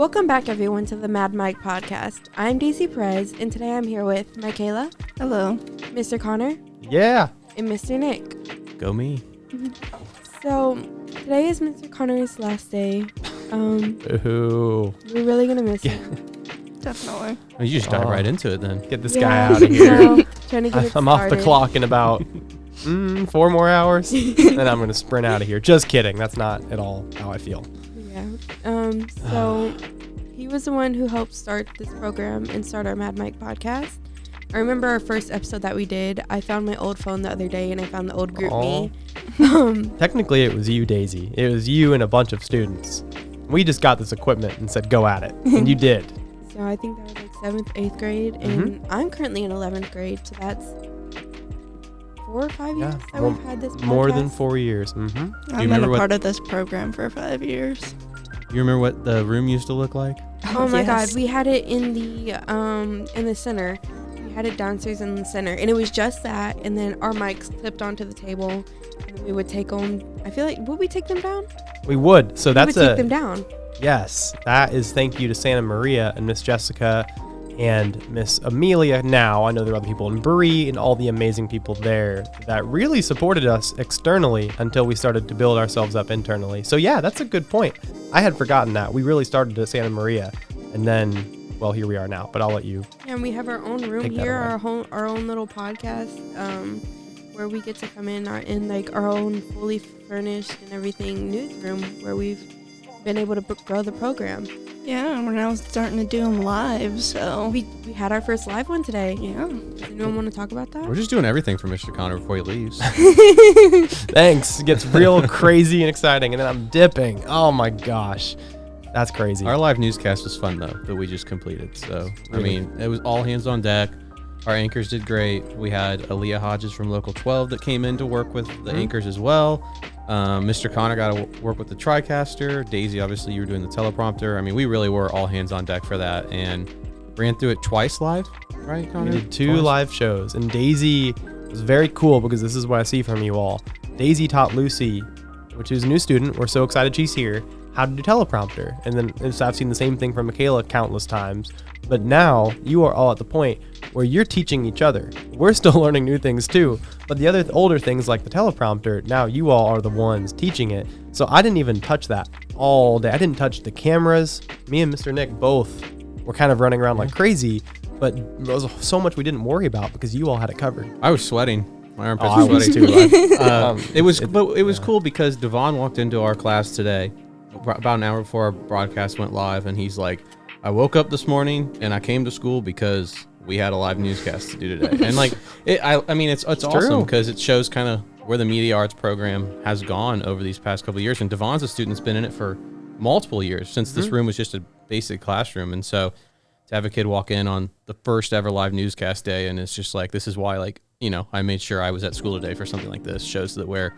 Welcome back, everyone, to the Mad Mike podcast. I'm Daisie Perez, and today I'm here with Makayla. Hello. Mr. Connor. Yeah. And Mr. Nick. Go me. So, today is Mr. Connor's last day. Ooh. We're really going to miss him. Definitely. Well, you just dive right into it then. Get this guy out of here. So, trying to get it I'm off the started. clock in about 4 more hours. Then I'm going to sprint out of here. Just kidding. That's not at all how I feel. Yeah. So, he was the one who helped start this program and start our Mad Mike podcast. I remember our first episode that we did. I found my old phone the other day, and I found the old group me. Technically, it was you, Daisy. It was you and a bunch of students. We just got this equipment and said, go at it. And you did. So I think that was like 7th, 8th grade, and I'm currently in 11th grade, so that's 4 or 5 years that we've had this podcast. More than 4 years. I've been a part of this program for 5 years. You remember what the room used to look like? Oh my God, we had it in the center. We had it downstairs in the center, and it was just that, and then our mics clipped onto the table, and then we would take them. I feel like, would we take them down? We would. So that's we would take them down. Yes, that is thank you to Santa Maria and Miss Jessica and Miss Amelia. Now, I know there are other people in Bree and all the amazing people there that really supported us externally until we started to build ourselves up internally. So yeah, that's a good point. I had forgotten that. We really started at Santa Maria, and then, well, here we are now, but I'll let you. Yeah, and we have our own room here, our own little podcast, where we get to come in our own fully furnished and everything newsroom where we've been able to grow the program. Yeah, we're now starting to do them live, so. We had our first live one today. Yeah. Does anyone want to talk about that? We're just doing everything for Mr. Connor before he leaves. Thanks. It gets real crazy and exciting, and then I'm dipping. Oh my gosh. That's crazy. Our live newscast was fun, though, that we just completed. So, Really? I mean, it was all hands on deck. Our anchors did great. We had Aaliyah Hodges from Local 12 that came in to work with the anchors as well. Mr. Connor got to work with the TriCaster. Daisy, obviously, you were doing the teleprompter. I mean, we really were all hands on deck for that, and ran through it twice live, right, Connor? We did 2 live shows, and Daisy was very cool because this is what I see from you all. Daisy taught Lucy, which is a new student. We're so excited she's here, how to do teleprompter. And then I've seen the same thing from Makayla countless times. But now you are all at the point where you're teaching each other. We're still learning new things too, but the other older things like the teleprompter, now you all are the ones teaching it. So I didn't even touch that all day. I didn't touch the cameras. Me and Mr. Nick both were kind of running around like crazy, but there was so much we didn't worry about because you all had it covered. I was sweating. My armpits I were was sweating. too. It was cool because Devon walked into our class today about an hour before our broadcast went live, and he's like, I woke up this morning and I came to school because we had a live newscast to do today. And like, I mean, it's awesome because it shows kind of where the media arts program has gone over these past couple of years. And Devon's a student that's been in it for multiple years since this room was just a basic classroom. And so to have a kid walk in on the first ever live newscast day, and it's just like, this is why, like, you know, I made sure I was at school today for something like this, shows that where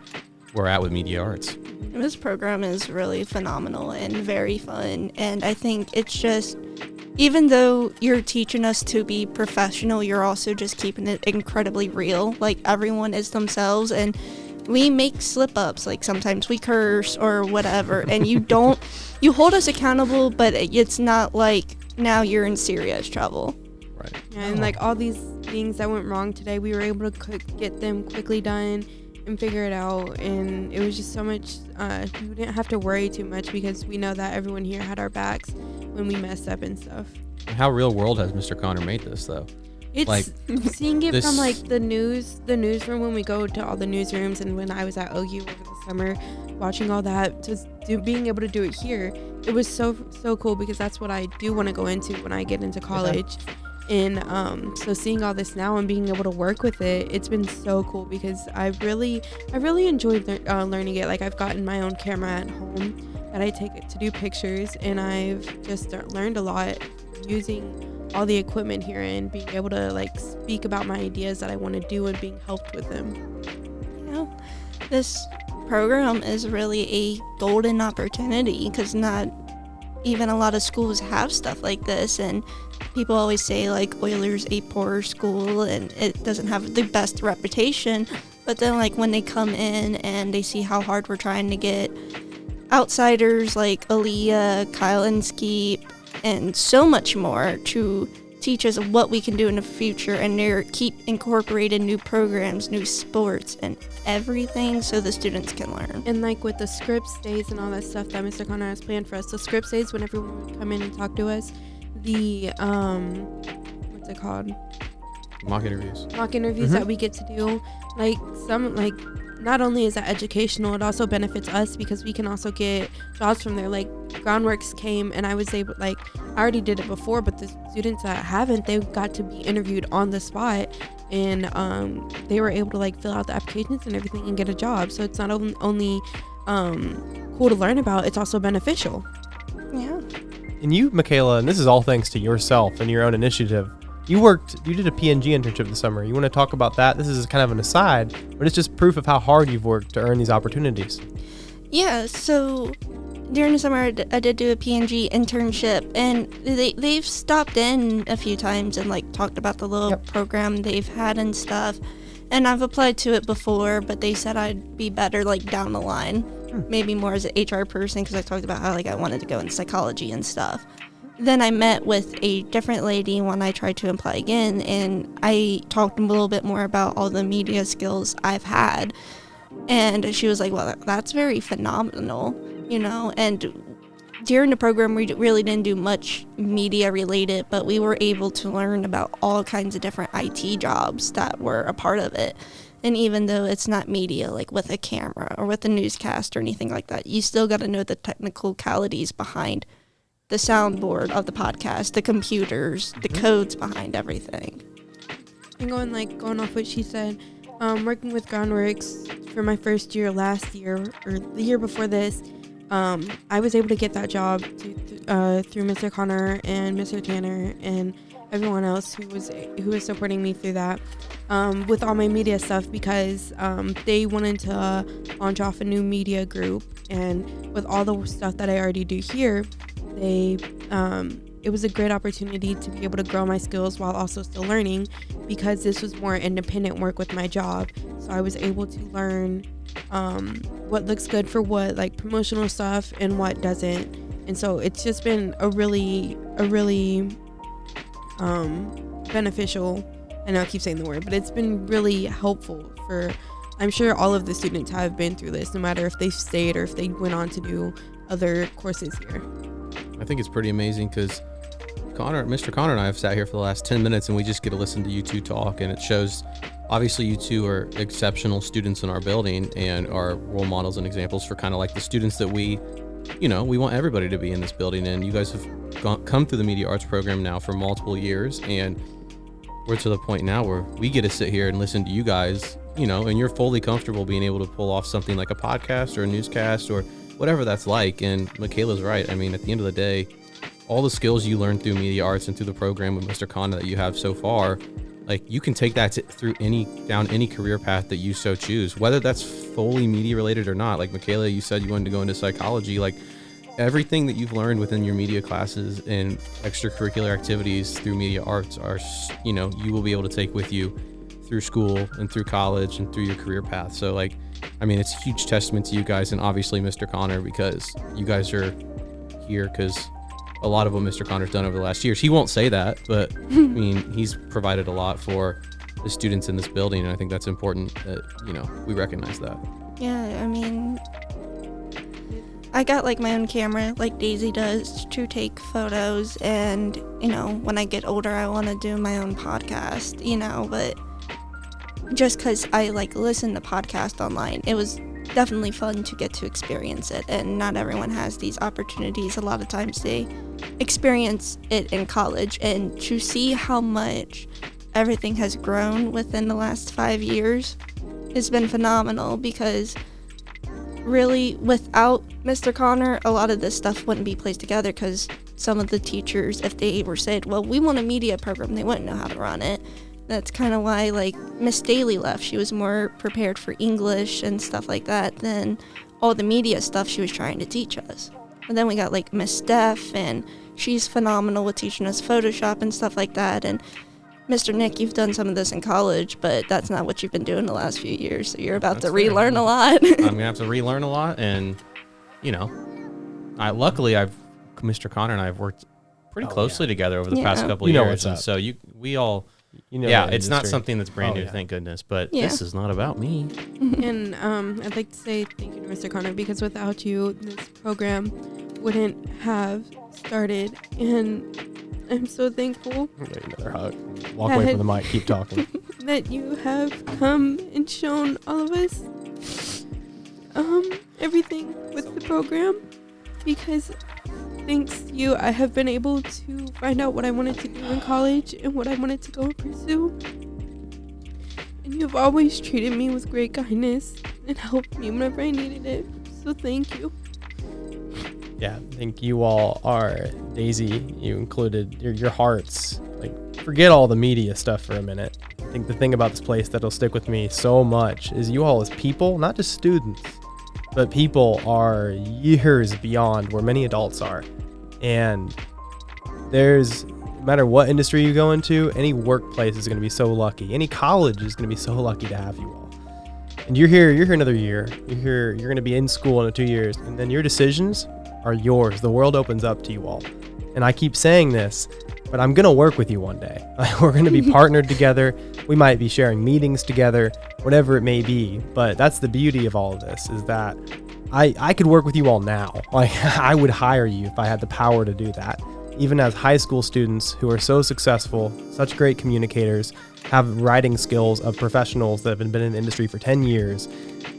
we're at with media arts. This program is really phenomenal and very fun, and I think it's just, even though you're teaching us to be professional, you're also just keeping it incredibly real. Like, everyone is themselves, and we make slip-ups. Like, sometimes we curse or whatever, and you hold us accountable, but it's not like now you're in serious trouble. Right. And like all these things that went wrong today, we were able to get them quickly done and figure it out, and it was just so much, we didn't have to worry too much because we know that everyone here had our backs when we messed up and stuff. How real world has Mr. Connor made this, though? It's like, seeing it from like the newsroom when we go to all the newsrooms, and when I was at OU over the summer watching all that, being able to do it here, it was so cool because that's what I do want to go into when I get into college. And so seeing all this now and being able to work with it, it's been so cool because I really enjoyed learning it. Like, I've gotten my own camera at home that I take it to do pictures, and I've just learned a lot using all the equipment here and being able to like speak about my ideas that I want to do and being helped with them. You know, this program is really a golden opportunity because not even a lot of schools have stuff like this, and people always say like Oyler's a poor school and it doesn't have the best reputation, but then like when they come in and they see how hard we're trying to get outsiders like Aaliyah, Kyle and Skeep, and so much more to teach us what we can do in the future, and they keep incorporating new programs, new sports, and everything so the students can learn. And like with the scripts days and all that stuff that Mr. Connor has planned for us, the scripts days when everyone would come in and talk to us, the what's it called? Mock interviews. Mock interviews that we get to do, not only is that educational, it also benefits us because we can also get jobs from there. Like Groundworks came and I was able, I already did it before, but the students that haven't, they got to be interviewed on the spot, and they were able to fill out the applications and everything and get a job. So it's not only cool to learn about, it's also beneficial. Yeah. And you, Makayla, and this is all thanks to yourself and your own initiative. You did a PNG internship this summer. You want to talk about that? This is kind of an aside, but it's just proof of how hard you've worked to earn these opportunities. Yeah, so during the summer, I did do a PNG internship, and they've stopped in a few times and talked about the little program they've had and stuff. And I've applied to it before, but they said I'd be better down the line, maybe more as an HR person, because I talked about how I wanted to go in psychology and stuff. Then I met with a different lady when I tried to apply again, and I talked a little bit more about all the media skills I've had. And she was like, well, that's very phenomenal, and during the program, we really didn't do much media related, but we were able to learn about all kinds of different IT jobs that were a part of it. And even though it's not media, with a camera or with a newscast or anything like that, you still got to know the technicalities behind the soundboard of the podcast, the computers, the codes behind everything. And going off what she said, working with Groundworks for my first year last year, or the year before this, I was able to get that job through Mr. Connor and Mr. Tanner and everyone else who was supporting me through that, with all my media stuff, because they wanted to launch off a new media group, and with all the stuff that I already do here, it was a great opportunity to be able to grow my skills while also still learning, because this was more independent work with my job. So I was able to learn what looks good for what, promotional stuff, and what doesn't. And so it's just been a really beneficial, I know I keep saying the word, but it's been really helpful for, I'm sure all of the students have been through this, no matter if they stayed or if they went on to do other courses here. I think it's pretty amazing because Mr. Connor and I have sat here for the last 10 minutes and we just get to listen to you two talk, and it shows obviously you two are exceptional students in our building and are role models and examples for kind of the students that we want everybody to be in this building. And you guys have come through the media arts program now for multiple years, and we're to the point now where we get to sit here and listen to you guys, and you're fully comfortable being able to pull off something like a podcast or a newscast or whatever that's like. And Makayla's right. I mean, at the end of the day, all the skills you learn through media arts and through the program with Mr. Connor that you have so far, you can take that through down any career path that you so choose, whether that's fully media related or not. Like Makayla, you said you wanted to go into psychology. Everything that you've learned within your media classes and extracurricular activities through media arts are, you will be able to take with you through school and through college and through your career path. So it's a huge testament to you guys, and obviously Mr. Connor, because you guys are here because a lot of what Mr. Connor's done over the last years. He won't say that, but he's provided a lot for the students in this building, and I think that's important that, we recognize that. Yeah, I got my own camera like Daisie does to take photos, and when I get older I want to do my own podcast, but just because I listen to podcasts online, it was definitely fun to get to experience it, and not everyone has these opportunities. A lot of times they experience it in college, and to see how much everything has grown within the last 5 years has been phenomenal, because really without Mr. Connor, a lot of this stuff wouldn't be placed together, because some of the teachers, if they were said, well, we want a media program, they wouldn't know how to run it. That's kind of why Miss Daly left. She was more prepared for English and stuff like that than all the media stuff she was trying to teach us. And then we got Miss Steph, and she's phenomenal with teaching us Photoshop and stuff like that. And Mr. Nick, you've done some of this in college, but that's not what you've been doing the last few years. So you're about to relearn a lot. I'm going to have to relearn a lot. And, luckily Mr. Connor and I have worked pretty closely together over the past couple of You know years. what's And up. so we all, the it's not industry. something that's brand Oh, new, yeah. thank goodness. But Yeah. this is not about me. And I'd like to say thank you to Mr. Connor, because without you, this program wouldn't have started. And I'm so thankful Give you another hug. Walk away from the mic. Keep talking. that you have come and shown all of us everything with the program, because thanks to you, I have been able to find out what I wanted to do in college and what I wanted to go and pursue. And you've always treated me with great kindness and helped me whenever I needed it. So thank you. Yeah, I think you all are, Daisy, you included your hearts. Like, forget all the media stuff for a minute. I think the thing about this place that'll stick with me so much is you all as people, not just students, but people are years beyond where many adults are. And there's, no matter what industry you go into, any workplace is going to be so lucky. Any college is going to be so lucky to have you all. And you're here another year. You're going to be in school in 2 years. And then your decisions are yours. The world opens up to you all. And I keep saying this, but I'm going to work with you one day. We're going to be partnered together. We might be sharing meetings together, whatever it may be. But that's the beauty of all of this, is that I could work with you all now. Like, I would hire you if I had the power to do that. Even as high school students who are so successful, such great communicators, have writing skills of professionals that have been in the industry for 10 years.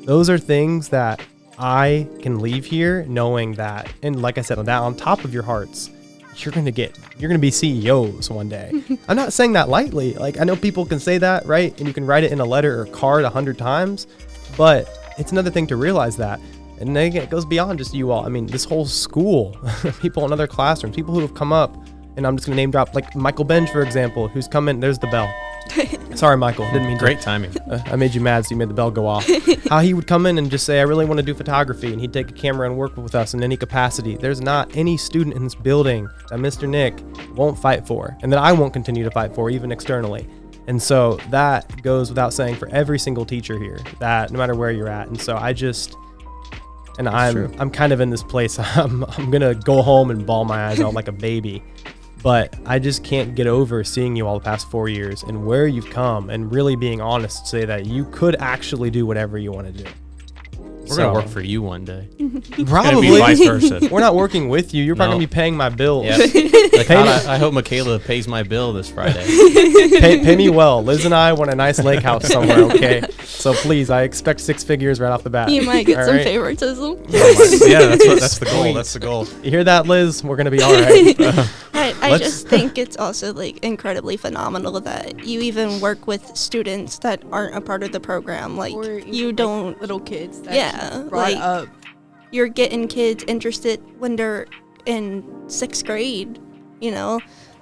Those are things that I can leave here knowing that, and like I said, on that, on top of your hearts, you're going to be CEOs one day. I'm not saying that lightly. Like, I know people can say that, right? And you can write it in a letter or card 100 times, but it's another thing to realize that. And then it goes beyond just you all. I mean, this whole school, people in other classrooms, people who have come up, and I'm just going to name drop, like Michael Benj, for example, who's come in. There's the bell. Sorry, Michael. Didn't mean to. Great timing. I made you mad, so you made the bell go off. How he would come in and just say, I really want to do photography, and he'd take a camera and work with us in any capacity. There's not any student in this building that Mr. Nick won't fight for, and that I won't continue to fight for, even externally. And so that goes without saying for every single teacher here, that no matter where you're at. And so I'm kind of in this place. I'm gonna go home and bawl my eyes out like a baby. But I just can't get over seeing you all the past 4 years and where you've come, and really being honest to say that you could actually do whatever you want to do. We're going to work for you one day. Probably. Be vice versa. We're not working with you. You're probably No. going to be paying my bills. Yep. Like, I hope Makayla pays my bill this Friday. Pay me well. Liz and I want a nice lake house somewhere, okay? So please, I expect 6 figures right off the bat. You might get All some right? favoritism. Yeah, that's the goal. That's the goal. You hear that, Liz? We're going to be all right. I just think it's also like incredibly phenomenal that you even work with students that aren't a part of the program. Like, Or even, you like, don't, little kids that Yeah, you brought like- up. you're getting kids interested when they're in 6th grade. You know,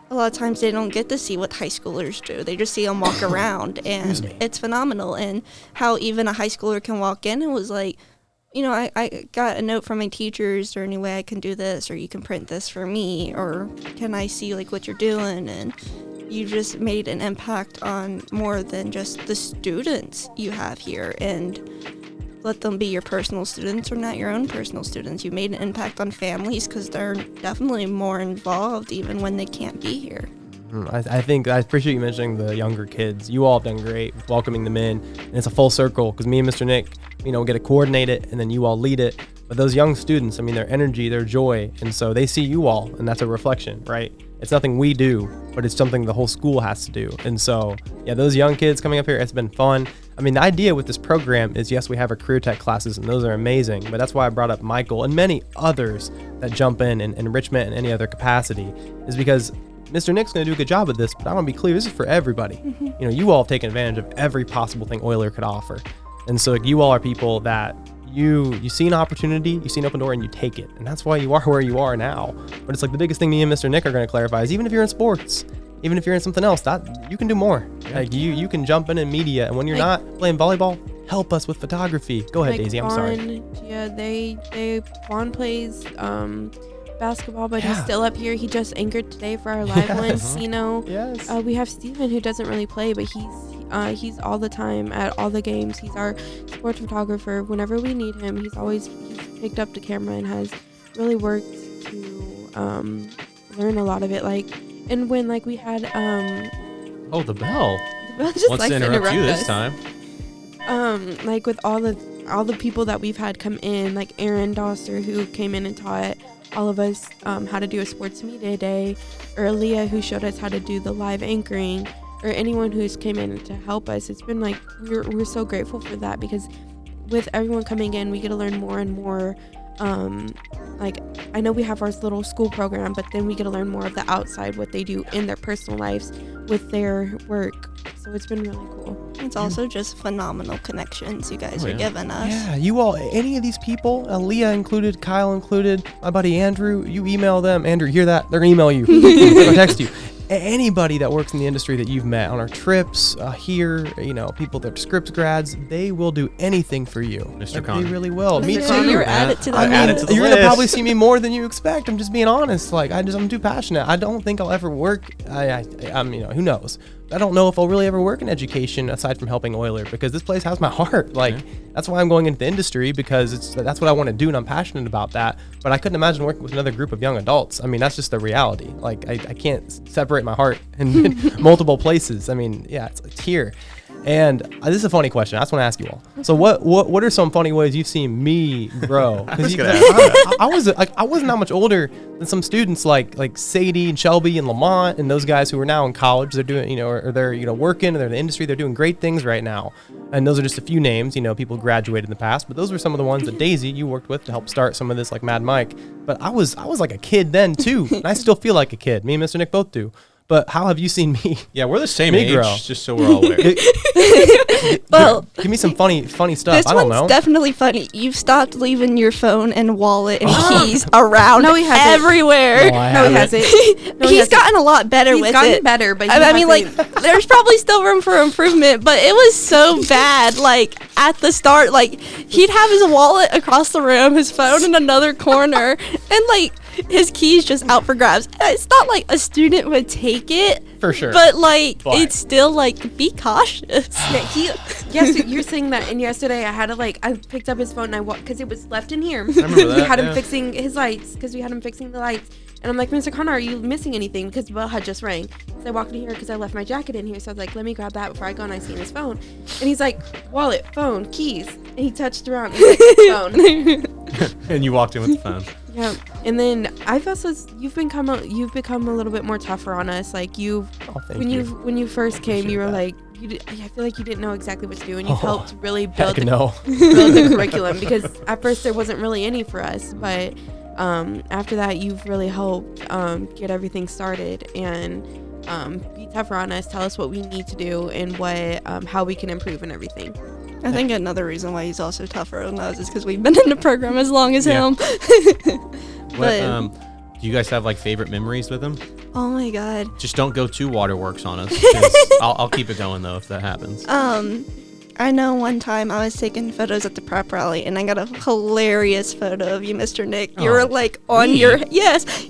a lot of times they don't get to see what high schoolers do. They just see them walk around, and it's phenomenal. And how even a high schooler can walk in and was like, you know, I got a note from my teachers, is there any way I can do this, or you can print this for me, or can I see like what you're doing? And you just made an impact on more than just the students you have here, and let them be your personal students or not your own personal students. You made an impact on families because they're definitely more involved even when they can't be here. I think I appreciate you mentioning the younger kids. You all have done great with welcoming them in, and it's a full circle because me and Mr. Nick, get to coordinate it, and then you all lead it. But those young students, their energy, their joy, and so they see you all, and that's a reflection, right? It's nothing we do, but it's something the whole school has to do. And so, yeah, those young kids coming up here, it's been fun. The idea with this program is, yes, we have our career tech classes, and those are amazing, but that's why I brought up Michael and many others that jump in and enrichment in any other capacity, is because Mr. Nick's going to do a good job at this, but I want to be clear, this is for everybody. You all have taken advantage of every possible thing Oyler could offer. And so you all are people that you see an opportunity, you see an open door, and you take it. And that's why you are where you are now. But it's like the biggest thing me and Mr. Nick are going to clarify is, even if you're in sports, even if you're in something else, that you can do more. Like you can jump in media, and when you're not playing volleyball, help us with photography. Go ahead, Like Daisy. I'm sorry. Juan plays basketball, but he's still up here. He just anchored today for our live ones. Yes. We have Steven, who doesn't really play, but he's all the time at all the games. He's our sports photographer. Whenever we need him, he's picked up the camera and has really worked to learn a lot of it. Like, and when like we had Oh, the bell. just Wants likes to interrupt you this us. time. Like with all the people that we've had come in, like Aaron Doster, who came in and taught all of us how to do a sports media day, or Leah, who showed us how to do the live anchoring, or anyone who's came in to help us. It's been like we're so grateful for that, because with everyone coming in, we get to learn more and more. Like, I know we have our little school program, but then we get to learn more of the outside, what they do in their personal lives with their work. So it's been really cool. It's also just phenomenal connections you guys Oh, are yeah. giving us. Yeah, you all, any of these people, Leah included, Kyle included, my buddy Andrew, you email them. Andrew, you hear that? They're going to email you. They're going to text you. Anybody that works in the industry that you've met on our trips here, you know, people that are Scripps grads, they will do anything for you. Mr. Like, Connor. they really will. Mr. Me Connor, too. you're added to the I added list. to the You're gonna list. probably see me more than you expect. I'm just being honest. Like, I'm too passionate. I don't think I'll ever work. I'm, you know, who knows? I don't know if I'll really ever work in education aside from helping Oyler, because this place has my heart. Like, that's why I'm going into the industry, because that's what I want to do, and I'm passionate about that. But I couldn't imagine working with another group of young adults. I mean, that's just the reality. Like, I can't separate my heart in multiple places. I mean, yeah, it's here. And this is a funny question. I just want to ask you all. So what are some funny ways you've seen me grow? Because I wasn't that much older than some students like Sadie and Shelby and Lamont and those guys who are now in college. They're doing, you know, or they're, you know, working, or they're in the industry. They're doing great things right now. And those are just a few names, you know, people graduated in the past. But those were some of the ones that Daisie, you worked with to help start some of this, like Mad Mike. But I was like a kid then too. And I still feel like a kid. Me and Mr. Nick both do. But how have you seen me? Yeah, we're the same Me age, grow. just so we're all aware. Well, Give me some funny stuff. this I don't one's know. definitely funny. You've stopped leaving your phone and wallet and keys around No, he hasn't. everywhere. No, I No, he haven't. hasn't. No, he He's hasn't. gotten a lot better He's with gotten it. better, but I mean, like, there's probably still room for improvement, but it was so bad. Like, at the start, like, he'd have his wallet across the room, his phone in another corner, and, like, his keys just out for grabs. It's not like a student would take it, For sure. but, like, But- it's still, like, be cautious. Yes, you're saying that. And yesterday I had to I picked up his phone and I because it was left in here. I remember that. We had him yeah. fixing his lights because we had him fixing the lights. And I'm like, Mr. Connor, are you missing anything? Because the bell had just rang. So I walked in here because I left my jacket in here. So I was like, let me grab that before I go. And I seen his phone. And he's like, wallet, phone, keys. And he touched around. He's like, phone. And you walked in with the phone. Yeah. And then I've also you've become a little bit more tougher on us. Like Oh, thank when you first came, you were Appreciate like I feel like you didn't know exactly what to do, and you've Oh, helped really Heck build no. the curriculum, because at first there wasn't really any for us, but after that you've really helped get everything started and be tougher on us, tell us what we need to do and what how we can improve and everything. I think another reason why he's also tougher on us is because we've been in the program as long as Yeah. him. What, But- do you guys have like favorite memories with him? Oh my god. Just don't go too waterworks on us. 'Cause I'll keep it going though if that happens. I know one time I was taking photos at the prep rally and I got a hilarious photo of you, Mr. Nick. You Oh, were like on me?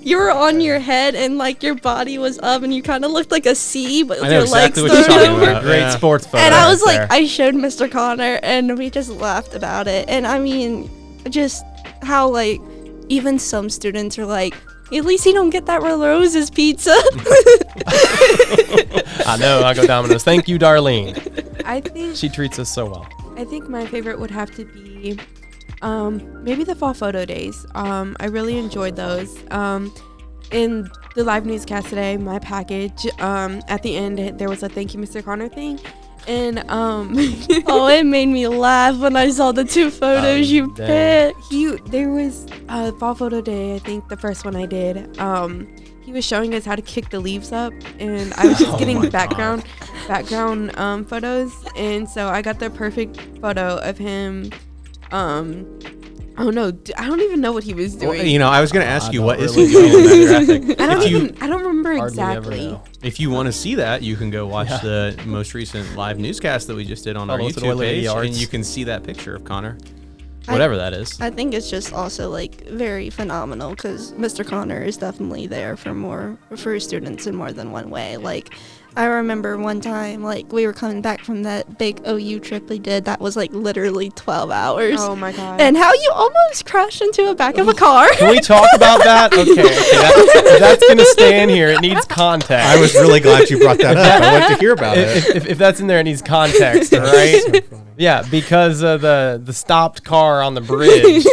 you were on your head and like your body was up and you kind of looked like a C, but with I know your exactly legs what you're thrown talking over. about. Great Yeah. sports photo. And I right was like, there. I showed Mr. Connor and we just laughed about it. And I mean, just how like even some students are like, at least he don't get that Rose's pizza. I know. I go Domino's. Thank you, Darlene. I think She treats us so well. I think my favorite would have to be maybe the fall photo days. I really enjoyed those. In the live newscast today, my package, at the end, there was a thank you, Mr. Connor thing. And Oh, it made me laugh when I saw the two photos you dang. picked. there was fall photo day, I think the first one I did. He was showing us how to kick the leaves up, and I was just Oh getting my background photos, and so I got the perfect photo of him. Oh no, I don't even know what he was doing. Well, you know, I was gonna ask I you don't what is really he doing in that graphic. I If you don't remember Hardly ever exactly. know. if you want to see that, you can go watch the most recent live newscast that we just did on our Follow us at YouTube Oyler page, Yards. and you can see that picture of Connor, whatever that is. I think it's just also like very phenomenal because Mr. Connor is definitely there for his students in more than one way. Like I remember one time, like, we were coming back from that big OU trip we did that was, like, literally 12 hours. Oh my god. And how you almost crashed into the back of a car. Can we talk about that? Okay, that's gonna stay in here. It needs context. I was really glad you brought that up. I want to hear about it. If that's in there, it needs context, right? Yeah, because of the stopped car on the bridge.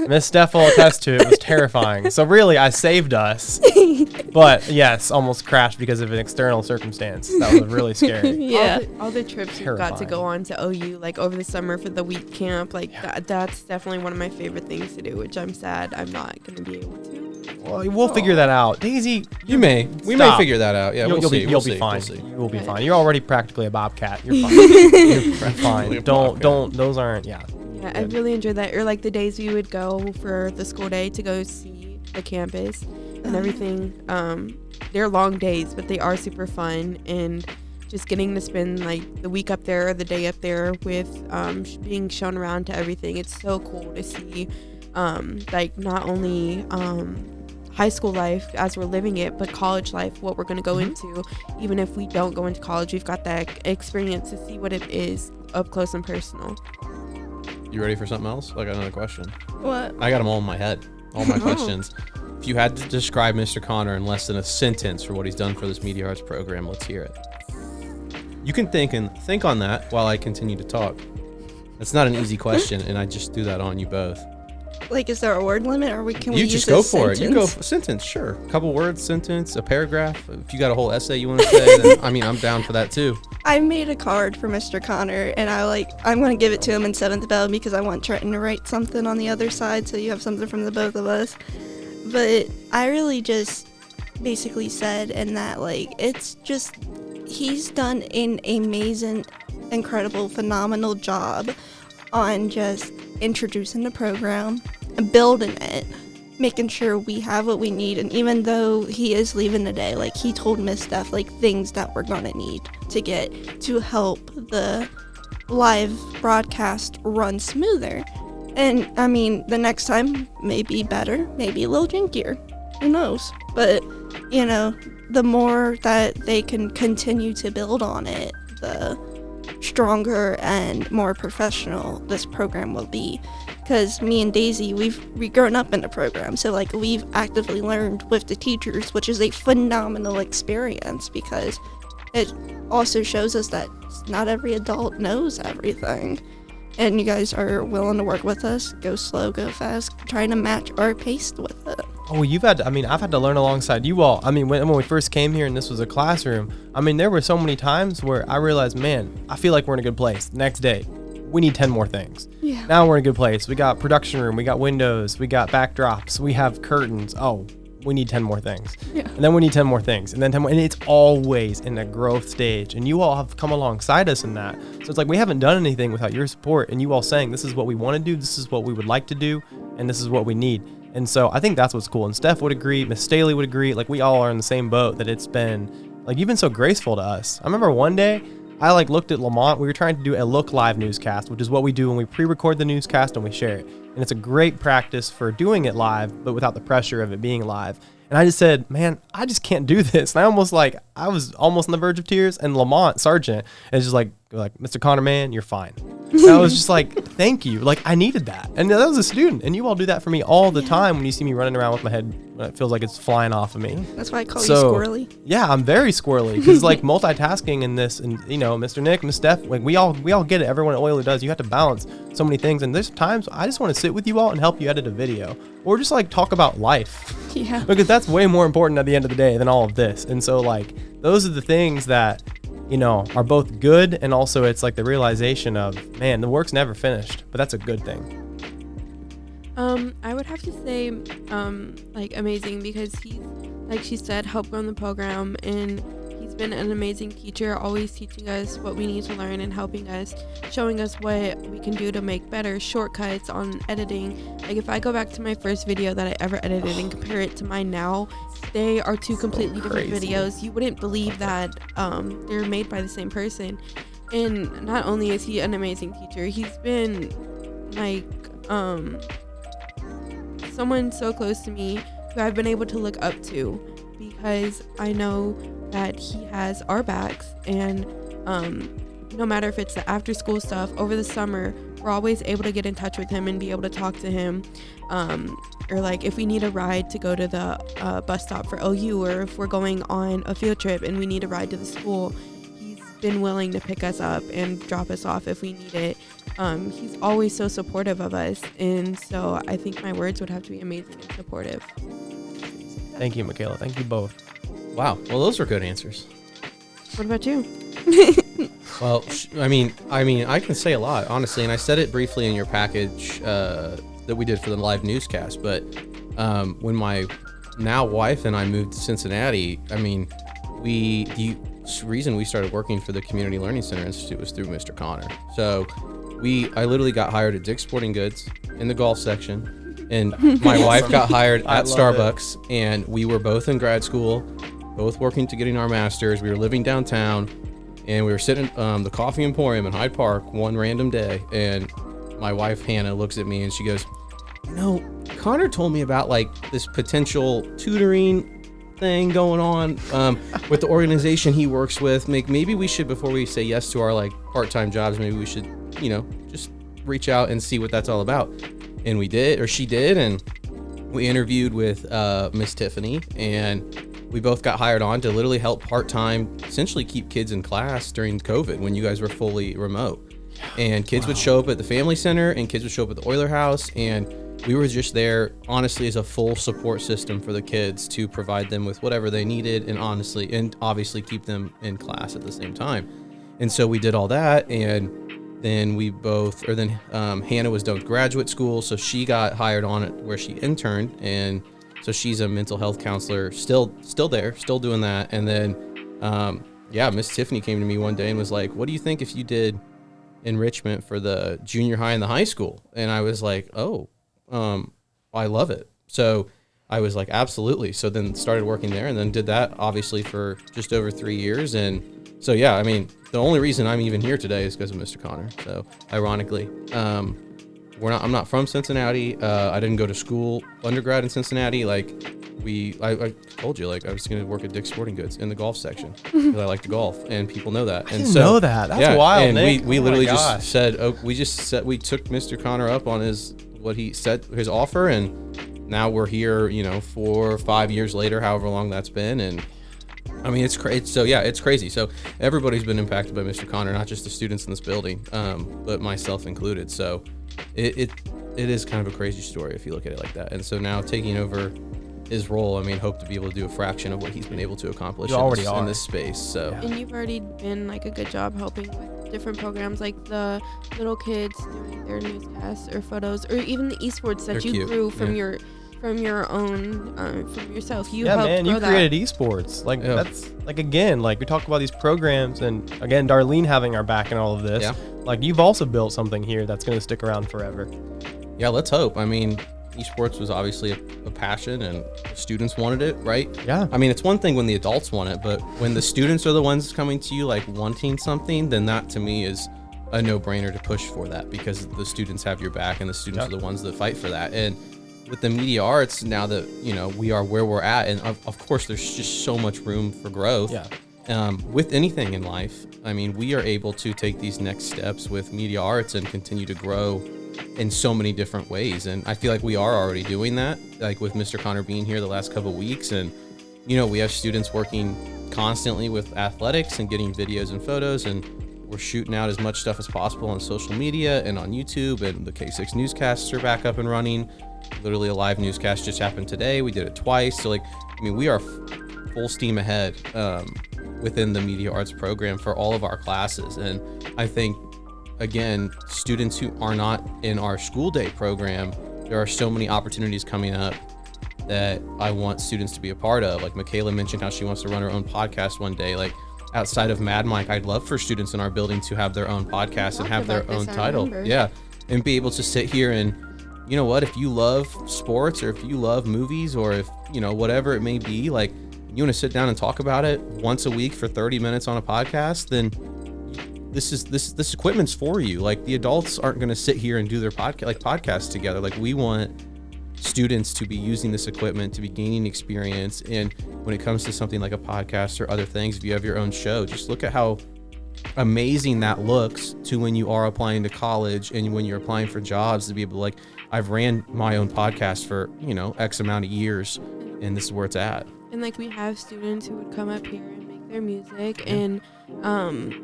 Miss Steph will attest to it was terrifying. So really, I saved us. But yes, almost crashed because of an external circumstance. That was really scary. Yeah. All the trips we got to go on to OU, like over the summer for the week camp, like that's definitely one of my favorite things to do, which I'm sad I'm not going to be able to. Well, we'll figure that out. Daisy, We may figure that out. Yeah, you'll see. be fine. We'll see. You will be fine. You're already practically a bobcat. You're fine. You're fine. Don't. Those aren't. Yeah. Yeah, I really enjoyed that. Or like the days we would go for the school day to go see the campus and everything. They're long days, but they are super fun. And just getting to spend like the week up there or the day up there with being shown around to everything. It's so cool to see like not only high school life as we're living it, but college life, what we're going to go into. Even if we don't go into college, we've got that experience to see what it is up close and personal. You ready for something else? I got another question. What? I got them all in my head. All my questions. If you had to describe Mr. Connor in less than a sentence for what he's done for this media arts program, let's hear it. You can think on that while I continue to talk. That's not an easy question, and I just threw that on you both. Like, is there a word limit, or can we You use just a go for it. sentence? You go for a sentence, sure. A couple words, sentence, a paragraph. If you got a whole essay you want to say, then I'm down for that too. I made a card for Mr. Connor, and I'm going to give it to him in 7th bell because I want Trenton to write something on the other side, so you have something from the both of us. But I really just basically said in that, like, it's just, he's done an amazing, incredible, phenomenal job on just introducing the program, building it, making sure we have what we need. And even though he is leaving today, like, he told Miss Steph, like, things that we're gonna need to get to help the live broadcast run smoother. And I mean, the next time may be better, maybe a little jinkier, who knows? But you know, the more that they can continue to build on it, the stronger and more professional this program will be. Because me and Daisy, we've grown up in the program, so like we've actively learned with the teachers, which is a phenomenal experience because it also shows us that not every adult knows everything. And you guys are willing to work with us, go slow, go fast, trying to match our pace with it. Oh, I've had to learn alongside you all. I mean, when we first came here and this was a classroom, I mean, there were so many times where I realized, man, I feel like we're in a good place. Next day, we need 10 more things. Yeah. Now we're in a good place. We got production room, we got windows, we got backdrops, we have curtains. Oh, we need 10 more things. Yeah. And then we need 10 more things. And then 10 more. And it's always in a growth stage. And you all have come alongside us in that. So it's like we haven't done anything without your support and you all saying, this is what we want to do, this is what we would like to do, and this is what we need. And so I think that's what's cool. And Steph would agree, Miss Staley would agree. Like, we all are in the same boat, that it's been, like, you've been so graceful to us. I remember one day I looked at Lamont. We were trying to do a look live newscast, which is what we do when we pre-record the newscast and we share it. And it's a great practice for doing it live, but without the pressure of it being live. And I just said, man, I just can't do this. And I was almost on the verge of tears. And Lamont, Sergeant, is just like, Mr. Connor, man, you're fine. And I was just like, thank you. Like, I needed that. And that was a student. And you all do that for me all the time when you see me running around with my head when it feels like it's flying off of me. That's why I call you squirrely. Yeah, I'm very squirrely. Because, like, multitasking in this, and, you know, Mr. Nick, Miss Steph, like, we all get it. Everyone at Oyler does. You have to balance so many things. And there's times I just want to sit with you all and help you edit a video. Or just, like, talk about life. Yeah. Because that's way more important at the end of the day than all of this. And so, like, those are the things that, you know, are both good, and also it's like the realization of, man, the work's never finished, but that's a good thing. I would have to say, like, amazing, because he's, like she said, helped run the program, and he's been an amazing teacher, always teaching us what we need to learn and helping us, showing us what we can do to make better shortcuts on editing. Like, if I go back to my first video that I ever edited and compare it to mine now, they are two completely different videos. You wouldn't believe that they're made by the same person. And not only is he an amazing teacher, he's been like someone so close to me who I've been able to look up to, because I know that he has our backs, and no matter if it's the after school stuff over the summer, we're always able to get in touch with him and be able to talk to him, or like if we need a ride to go to the bus stop for OU, or if we're going on a field trip and we need a ride to the school, he's been willing to pick us up and drop us off if we need it. He's always so supportive of us, and so I think my words would have to be amazing and supportive. Thank you, Makayla. Thank you both. Wow. Well, those are good answers. What about you? Well, I mean, I can say a lot, honestly, and I said it briefly in your package that we did for the live newscast. But when my now wife and I moved to Cincinnati, I mean, the reason we started working for the Community Learning Center Institute was through Mr. Connor. So I literally got hired at Dick's Sporting Goods in the golf section. And my wife got hired at Starbucks, and we were both in grad school, both working to getting our masters. We were living downtown, and we were sitting at the Coffee Emporium in Hyde Park one random day, and my wife Hannah looks at me and she goes, Connor told me about like this potential tutoring thing going on with the organization he works with. Maybe we should, before we say yes to our like part-time jobs, maybe we should, just reach out and see what that's all about. And we did, or she did, and we interviewed with Miss Tiffany, and we both got hired on to literally help part-time, essentially keep kids in class during COVID when you guys were fully remote. And kids would show up at the family center, and kids would show up at the Oyler house, and we were just there, honestly, as a full support system for the kids to provide them with whatever they needed, and obviously keep them in class at the same time. And so we did all that, and then Hannah was done with graduate school, so she got hired on it where she interned, and so she's a mental health counselor, still there, still doing that. And then, Miss Tiffany came to me one day and was like, "What do you think if you did enrichment for the junior high and the high school?" And I was like, I love it. So I was like, absolutely. So then started working there, and then did that obviously for just over 3 years. And so, yeah, I mean, the only reason I'm even here today is because of Mr. Connor. So ironically, I'm not from Cincinnati. I didn't go to school, undergrad in Cincinnati. Like I told you, like I was going to work at Dick's Sporting Goods in the golf section because I like to golf, and people know that. I didn't know that. That's wild, and Nick. we literally just said, we took Mr. Connor up on his offer, and now we're here, 4 or 5 years later, however long that's been. And I mean, it's crazy. So yeah, it's crazy. So everybody's been impacted by Mr. Connor, not just the students in this building, but myself included. So it is kind of a crazy story if you look at it like that. And so now taking over his role, I mean, hope to be able to do a fraction of what he's been able to accomplish in this space. So And you've already been like a good job helping with different programs, like the little kids doing their newscasts or photos, or even the esports that you grew from your own from yourself. You helped grow you created esports. Like that's like, again, like we talk about these programs, and again, Darlene having our back in all of this. Yeah. Like you've also built something here that's going to stick around forever. Yeah, let's hope. I mean, esports was obviously a passion, and students wanted it, right? Yeah. I mean, it's one thing when the adults want it, but when the students are the ones coming to you like wanting something, then that to me is a no-brainer to push for that, because the students have your back, and the students are the ones that fight for that. And with the media arts, now that we are where we're at, and of course there's just so much room for growth. With anything in life, I mean, we are able to take these next steps with media arts and continue to grow in so many different ways. And I feel like we are already doing that, like with Mr. Connor being here the last couple of weeks. And we have students working constantly with athletics and getting videos and photos, and we're shooting out as much stuff as possible on social media and on YouTube, and the K6 newscasts are back up and running. Literally a live newscast just happened today. We did it twice. So we are full steam ahead within the media arts program for all of our classes. And I think, again, students who are not in our school day program, there are so many opportunities coming up that I want students to be a part of. Like Makayla mentioned how she wants to run her own podcast one day. Like outside of Mad Mike, I'd love for students in our building to have their own podcast and have their own title. Yeah. And be able to sit here and, you know what, if you love sports, or if you love movies, or if, whatever it may be, like you want to sit down and talk about it once a week for 30 minutes on a podcast, then this equipment's for you. Like the adults aren't going to sit here and do their podcasts together. Like we want students to be using this equipment, to be gaining experience. And when it comes to something like a podcast or other things, if you have your own show, just look at how amazing that looks to when you are applying to college and when you're applying for jobs, to be able to, like, I've ran my own podcast for, X amount of years, and this is where it's at. And like we have students who would come up here and make their music. And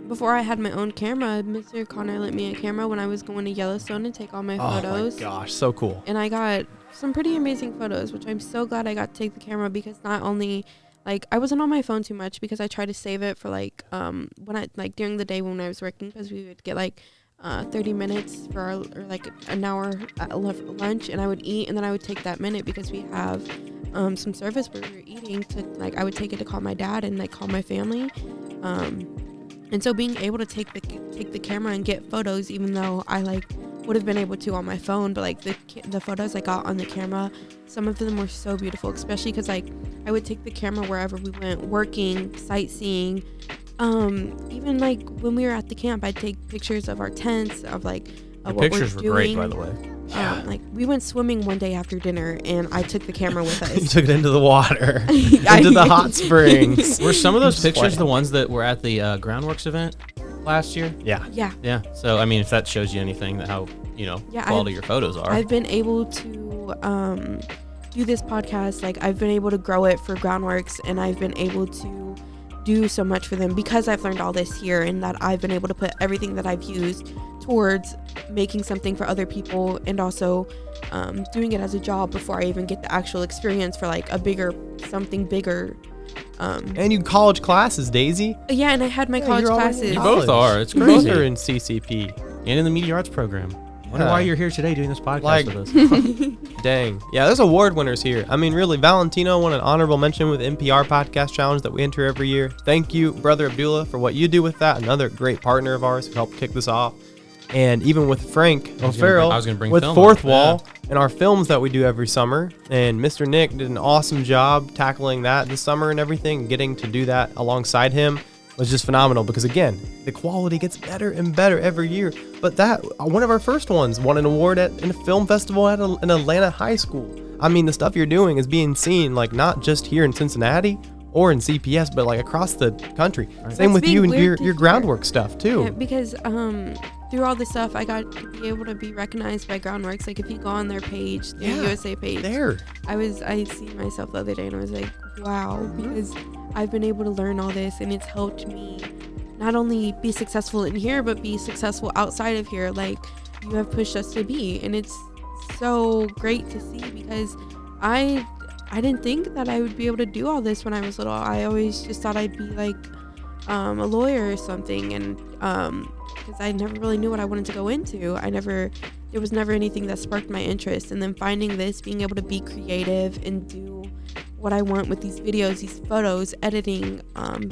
before I had my own camera, Mr. Connor lent me a camera when I was going to Yellowstone to take all my photos. Oh my gosh, so cool. And I got some pretty amazing photos, which I'm so glad I got to take the camera, because not only like I wasn't on my phone too much, because I tried to save it for like when I like during the day when I was working, because we would get like 30 minutes for our, or like an hour at lunch, and I would eat, and then I would take that minute, because we have some service where we were eating, to like I would take it to call my dad and like call my family, and so being able to take the camera and get photos, even though I like would have been able to on my phone, but like the photos I got on the camera, some of them were so beautiful, especially because like I would take the camera wherever we went, working, sightseeing, even like when we were at the camp, I'd take pictures of our tents, of like The what pictures we're were doing. great, by the way. Like we went swimming one day after dinner, and I took the camera with You us. took it into the water, into the hot springs. Were some of those Just pictures like- the ones that were at the Groundworks event last year? Yeah. Yeah, Yeah. So, I mean, if that shows you anything, that how, Yeah, quality your photos are. I've been able to do this podcast. Like I've been able to grow it for Groundworks, and I've been able to do so much for them because I've learned all this here, and that I've been able to put everything that I've used towards making something for other people, and also doing it as a job before I even get the actual experience for like something bigger. And you college classes, Daisy. Yeah, and I had my college you're already in classes. You both are. It's You crazy. both are in CCP. And in the media arts program. Wonder Yeah. why you're here today doing this podcast Like- with us. Dang. Yeah, there's award winners here. I mean, really, Valentino won an honorable mention with NPR Podcast Challenge that we enter every year. Thank you, Brother Abdullah, for what you do with that. Another great partner of ours who helped kick this off. And even with Frank O'Farrell I was gonna bring with film Fourth up, Wall and our films that we do every summer. And Mr. Nick did an awesome job tackling that this summer and everything. Getting to do that alongside him was just phenomenal, because again, the quality gets better and better every year. But that one of our first ones won an award in a film festival at an Atlanta high school. I mean, the stuff you're doing is being seen like not just here in Cincinnati or in CPS, but like across the country. Same That's with you being and weird to your hear. groundwork stuff too. Yeah, because through all this stuff, I got to be able to be recognized by Groundworks. Like if you go on their page, their Yeah, USA page, There. I see myself the other day, and I was like, wow, because I've been able to learn all this, and it's helped me not only be successful in here, but be successful outside of here, like you have pushed us to be. And it's so great to see, because I didn't think that I would be able to do all this when I was little. I always just thought I'd be like a lawyer or something, and because I never really knew what I wanted to go into. There was never anything that sparked my interest. And then finding this, being able to be creative and do what I want with these videos, these photos, editing,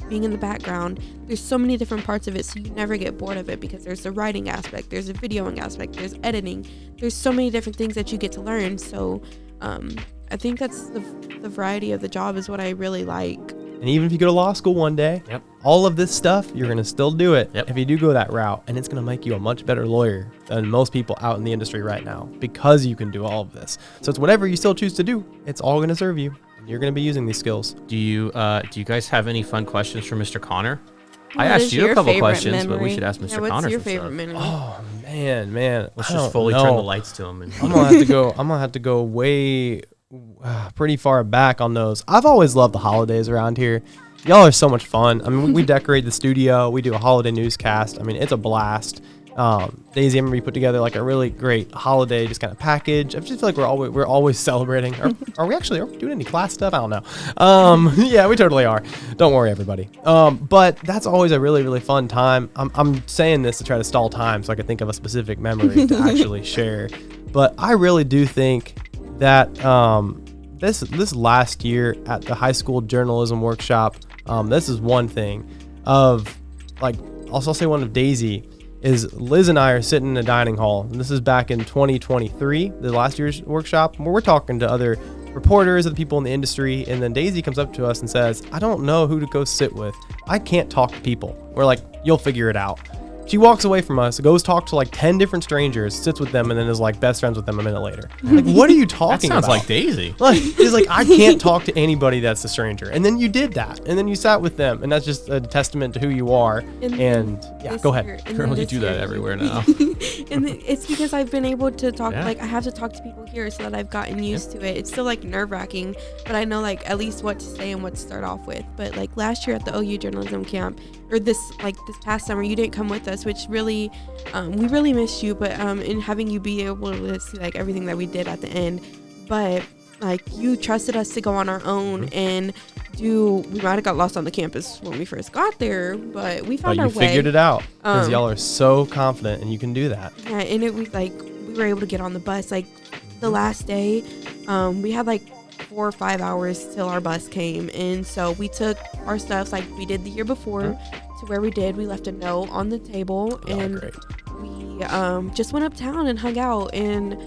being in the background. There's so many different parts of it, so you never get bored of it, because there's the writing aspect, there's the videoing aspect, there's editing. There's so many different things that you get to learn. So I think that's the variety of the job is what I really like. And even if you go to law school one day, Yep. all of this stuff, you're going to still do it Yep. if you do go that route. And it's going to make you a much better lawyer than most people out in the industry right now, because you can do all of this. So it's whatever you still choose to do, it's all going to serve you. And you're going to be using these skills. Do you guys have any fun questions for Mr. Connor? I What asked is you a your couple favorite questions, but we memory? should ask Mr. Yeah, what's Connor your some favorite stuff. memory? Oh, man. Let's I just don't fully turn the know. lights to him. And I'm going to have to go. I'm going to have to go way pretty far back on those. I've always loved the holidays around here. Y'all are so much fun. I mean, we decorate the studio. We do a holiday newscast. I mean, it's a blast. Daisy and me put together like a really great holiday just kind of package. I just feel like we're always celebrating. Are we doing any class stuff? I don't know. Yeah, we totally are. Don't worry, everybody. But that's always a really, really fun time. I'm saying this to try to stall time so I can think of a specific memory to actually share. But I really do think that this last year at the high school journalism workshop, this is one thing of like, I'll say one of Daisy is Liz and I are sitting in a dining hall, and this is back in 2023, the last year's workshop, where we're talking to other reporters, other people in the industry, and then Daisy comes up to us and says, I don't know who to go sit with. I can't talk to people. We're like, you'll figure it out. She walks away from us, goes talk to like 10 different strangers, sits with them, and then is like best friends with them a minute later. Like, what are you That talking sounds about? like Daisy. Like, it's like, I can't talk to anybody that's a stranger. And then you did that. And then you sat with them. And that's just a testament to who you are. And yeah, This go ahead. year- and then Girl, you this do that year- everywhere now. And it's because I've been able to talk, Yeah. like I have to talk to people here so that I've gotten used to it. It's still like nerve wracking, but I know like at least what to say and what to start off with. But like last year at the OU journalism camp, or this past summer, you didn't come with us, which really, we really missed you. But in having you be able to see like everything that we did at the end, but like you trusted us to go on our own and we might have got lost on the campus when we first got there, but we But found you our way. figured it out. Because Um, y'all are so confident and you can do that. Yeah, and it was like we were able to get on the bus. Like the last day, we had like 4 or 5 hours till our bus came, and so we took our stuff like we did the year before to where we did. We left a note on the table, Oh, and great. we just went uptown and hung out, and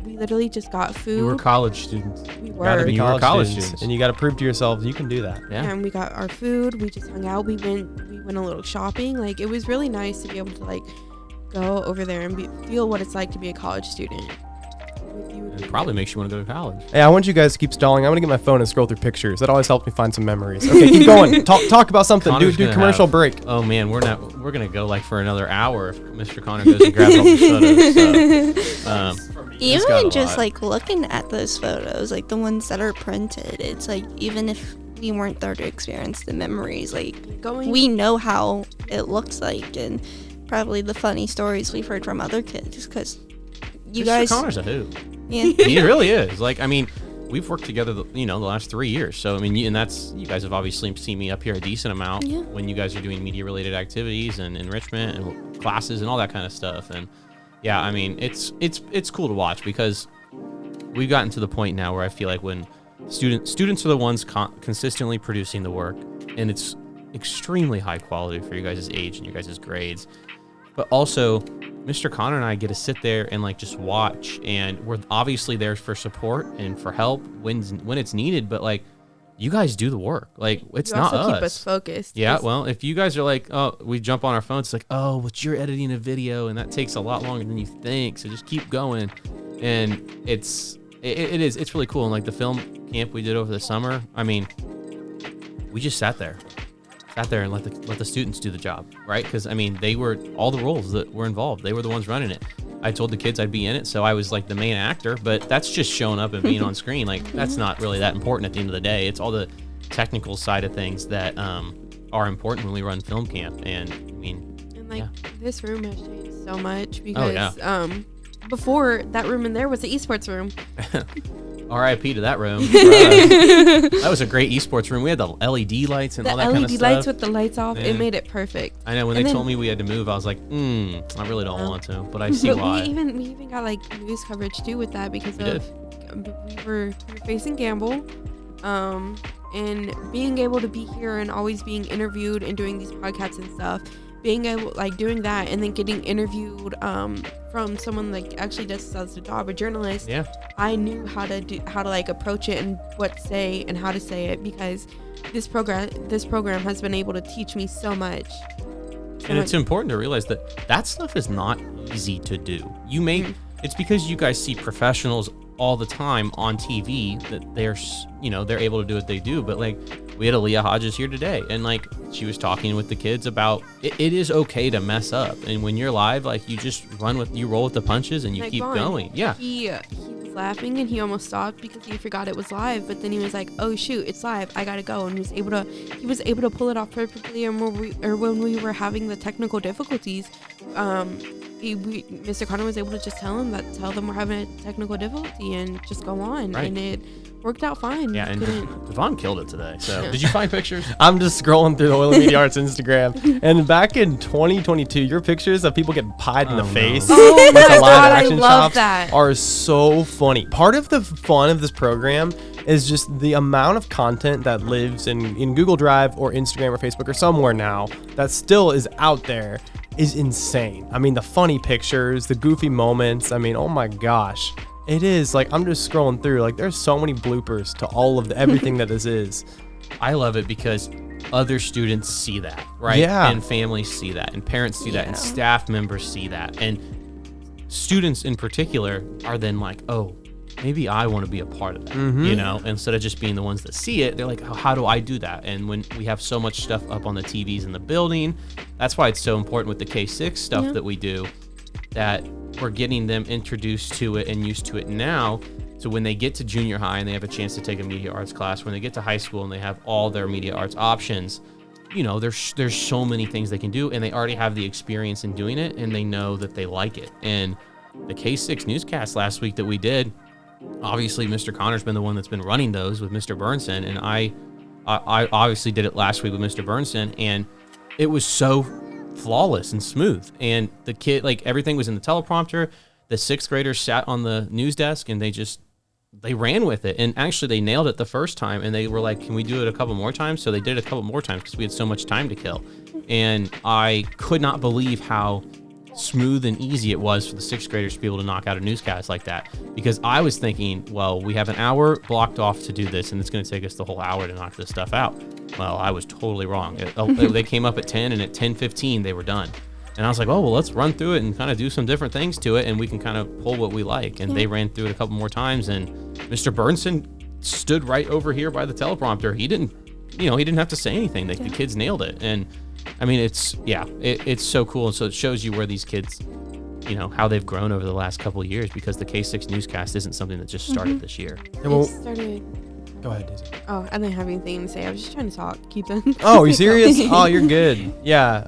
we literally just got food. You were college students. We You gotta were. be You were college students, students. and you got to prove to yourselves you can do that. Yeah. And we got our food. We just hung out. We went a little shopping. Like it was really nice to be able to like go over there and feel what it's like to be a college student. With you It probably makes you want to go to college. Hey, I want you guys to keep stalling. I'm gonna get my phone and scroll through pictures. That always helps me find some memories. Okay, keep going. Talk about something. Connor's Do gonna commercial have- break. Oh man, we're gonna go like for another hour if Mr. Connor goes and grabs all the photos. So, he's got a Even just lot. like looking at those photos, like the ones that are printed, it's like even if we weren't there to experience the memories, like going. we know how it looks like, and probably the funny stories we've heard from other kids, because you Mr. guys, Connor's a hoot. yeah, He really is. Like, I mean, we've worked together, the last 3 years. So, I mean, you guys have obviously seen me up here a decent amount Yeah. when you guys are doing media-related activities and enrichment and classes and all that kind of stuff. And yeah, I mean, it's cool to watch because we've gotten to the point now where I feel like when students are the ones consistently producing the work, and it's extremely high quality for you guys' age and your guys' grades. But also, Mr. Connor and I get to sit there and like just watch, and we're obviously there for support and for help when it's needed. But like, you guys do the work. Like, it's you not also us. keep us focused. Yeah, Just- well, if you guys are like, oh, we jump on our phones, it's like, oh, but you're editing a video, and that takes a lot longer than you think. So just keep going, and it's really cool. And like the film camp we did over the summer, I mean, we just sat there and let the students do the job, right? Because I mean, they were all the roles that were involved. They were the ones running it. I told the kids I'd be in it, so I was like the main actor. But that's just showing up and being on screen. Like that's not really that important at the end of the day. It's all the technical side of things that are important when we run film camp. And I mean, And like yeah. this room has changed so much Oh, because yeah. before that room in there was the esports room. R.I.P. to that room. That was a great esports room. We had the LED lights and The all that LED kind of stuff. lights with the lights off, Yeah. it made it perfect. I know when and they then- told me we had to move, I was like, I really don't No. want to, but I see But why. we even got like news coverage too with that because We we were facing Gamble, and being able to be here and always being interviewed and doing these podcasts and stuff, being able like doing that and then getting interviewed from someone like actually does the job, a journalist. Yeah. I knew how to like approach it and what to say and how to say it because this program has been able to teach me so much. And it's important to realize that stuff is not easy to do. It's because you guys see professionals all the time on TV that they're able to do what they do. But like we had Aaliyah Hodges here today, and like she was talking with the kids about it is okay to mess up, and when you're live, like you just roll with the punches and you Like keep Vaughn, going. Yeah. He was laughing and he almost stopped because he forgot it was live. But then he was like, "Oh shoot, it's live! I gotta go!" And he was able to pull it off perfectly. And when we were having the technical difficulties, Mr. Connor was able to just tell them we're having a technical difficulty and just go on, Right. and it worked out fine. Yeah, and Couldn't- Devon killed it today. So Yeah. did you find pictures? I'm just scrolling through the Oyler Media Arts Instagram, and back in 2022, your pictures of people getting pied in the Oh, no. face, Oh like my the live God, I action love shops, that. are so funny. Part of the fun of this program is just the amount of content that lives in Google Drive or Instagram or Facebook or somewhere now that still is out there is insane. I mean, the funny pictures, the goofy moments. I mean, oh my gosh. It is like I'm just scrolling through. Like there's so many bloopers to all of everything that this is. I love it because other students see that, right? Yeah. And families see that, and parents see that, and Yeah. staff members see that, and students in particular are then like, oh, maybe I want to be a part of that, you know, instead of just being the ones that see it. They're like, oh, how do I do that? And when we have so much stuff up on the TVs in the building, that's why it's so important with the K-6 stuff that we do, that we're getting them introduced to it and used to it now. So when they get to junior high and they have a chance to take a media arts class, when they get to high school and they have all their media arts options, you know, there's so many things they can do, and they already have the experience in doing it, and they know that they like it. And the K-6 newscast last week that we did, obviously Mr. Connor's been the one that's been running those with Mr. Burnson, and I obviously did it last week with Mr. Burnson, and it was so flawless and smooth. And the kid, like, everything was in the teleprompter. The 6th graders sat on the news desk and they ran with it, and actually they nailed it the first time, and they were like, can we do it a couple more times? So they did it a couple more times because we had so much time to kill. And I could not believe how smooth and easy it was for the 6th graders to be able to knock out a newscast like that, because I was thinking, well, we have an hour blocked off to do this, and it's going to take us the whole hour to knock this stuff out. Well, I was totally wrong. They came up at 10, and at 10:15 they were done. And I was like, oh, well, let's run through it and kind of do some different things to it, and we can kind of pull what we like. And they ran through it a couple more times, and Mr. Burnson stood right over here by the teleprompter. He didn't have to say anything. The kids nailed it. And I mean, it's so cool. And so it shows you where these kids, you know, how they've grown over the last couple of years, because the K-6 newscast isn't something that just started this year. And we'll, started. go ahead, Daisy. Oh, I didn't have anything to say. I was just trying to talk. Keep them. Oh, are you serious? Oh, you're good. Yeah.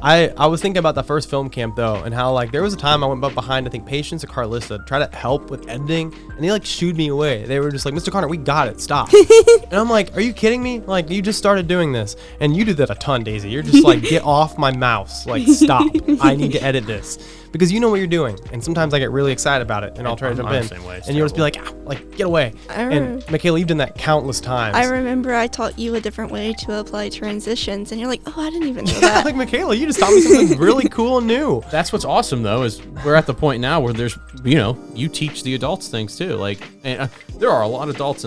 I was thinking about the first film camp though, and how like there was a time I went up behind, I think, Patience or Carlissa to try to help with editing, and they like shooed me away. They were just like, Mr. Connor, we got it, stop. And I'm like, are you kidding me? Like, you just started doing this, and you do that a ton, Daisy. You're just like, get off my mouse, like, stop. I need to edit this, because you know what you're doing. And sometimes I get really excited about it, and I'll try to jump in, and you'll just be like, ah, like, get away. And Makayla, you've done that countless times. I remember I taught you a different way to apply transitions, and you're like, oh, I didn't even know that. Like, Makayla, you just taught me something really cool and new. That's what's awesome though, is we're at the point now where there's, you know, you teach the adults things too. Like, and there are a lot of adults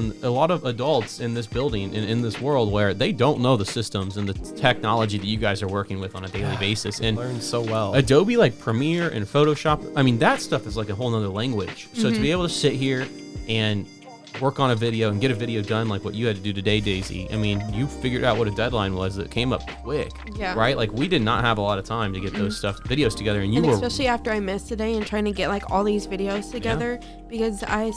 in this building and in this world where they don't know the systems and the technology that you guys are working with on a daily basis. And learn so well. Adobe, like Premiere and Photoshop, I mean, that stuff is like a whole nother language. So to be able to sit here and work on a video and get a video done like what you had to do today, Daisy, I mean, you figured out what a deadline was that came up quick. Yeah. Right? Like, we did not have a lot of time to get those videos together, and you And were especially after I missed today and trying to get like all these videos together, because I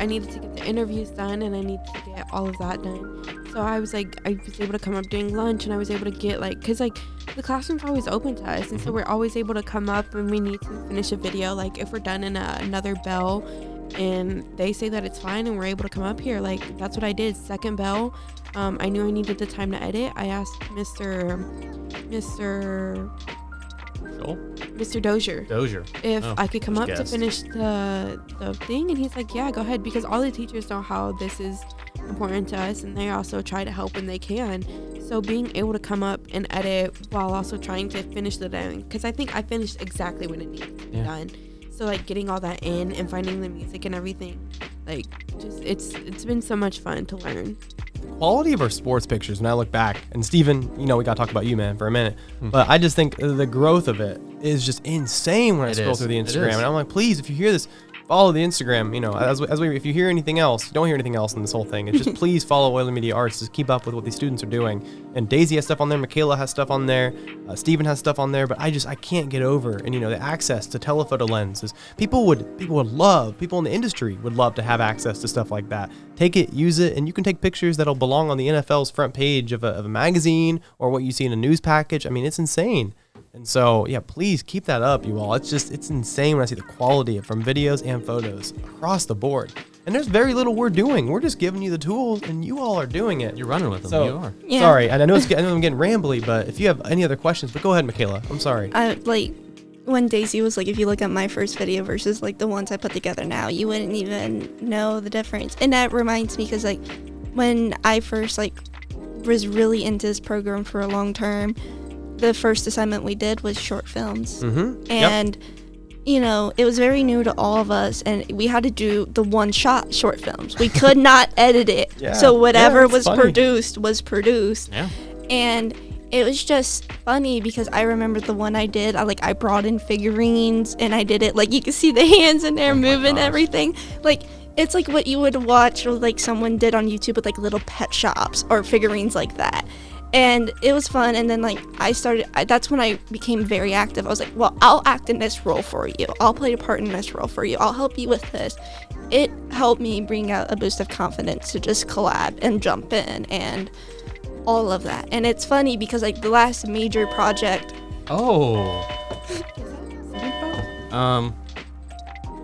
needed to get the interviews done, and I needed to get all of that done. So I was able to come up during lunch, and I was able to get because like the classroom's always open to us, and so we're always able to come up when we need to finish a video. Like if we're done in another bell and they say that it's fine and we're able to come up here, like that's what I did. Second bell, I knew I needed the time to edit. I asked Mr. Dozier if I could come up to finish the thing, and he's like, yeah, go ahead, because all the teachers know how this is important to us, and they also try to help when they can. So being able to come up and edit while also trying to finish the thing, because I think I finished exactly when it needed to be done. So like getting all that in and finding the music and everything, like just it's been so much fun to learn. The quality of our sports pictures, when I look back, and Steven, you know, we got to talk about you, man, for a minute, but I just think the growth of it is just insane when I scroll through the Instagram, and I'm like, please, if you hear this, follow the Instagram. You know, if you hear anything else, don't hear anything else in this whole thing. It's just please follow Oyler Media Arts. Just keep up with what these students are doing. And Daisy has stuff on there. Makayla has stuff on there. Steven has stuff on there. But I can't get over. And you know, the access to telephoto lenses. People in the industry would love to have access to stuff like that. Take it, use it, and you can take pictures that'll belong on the NFL's front page of a magazine or what you see in a news package. I mean, it's insane. And so, yeah, please keep that up, you all. It's insane when I see the quality from videos and photos across the board. And there's very little we're doing. We're just giving you the tools, and you all are doing it. You're running with them. So, you are. Yeah. Sorry, and I know I'm getting rambly, but if you have any other questions, but go ahead, Makayla. I'm sorry. When Daisy was like, if you look at my first video versus like the ones I put together now, you wouldn't even know the difference. And that reminds me, because like when I first was really into this program for a long term, the first assignment we did was short films. Mm-hmm. And you know, it was very new to all of us, and we had to do the one-shot short films. We could not edit it. Yeah. So whatever it's was funny. produced was produced. Yeah. And it was just funny because I remember the one I did, I brought in figurines and I did it, like, you can see the hands in there Oh my moving gosh. everything. Like, it's like what you would watch or like someone did on YouTube with like little pet shops or figurines like that. And it was fun. And then like that's when I became very active. I was like, well, I'll act in this role for you. I'll play a part in this role for you. I'll help you with this. It helped me bring out a boost of confidence to just collab and jump in and all of that. And it's funny because like the last major project, Oh.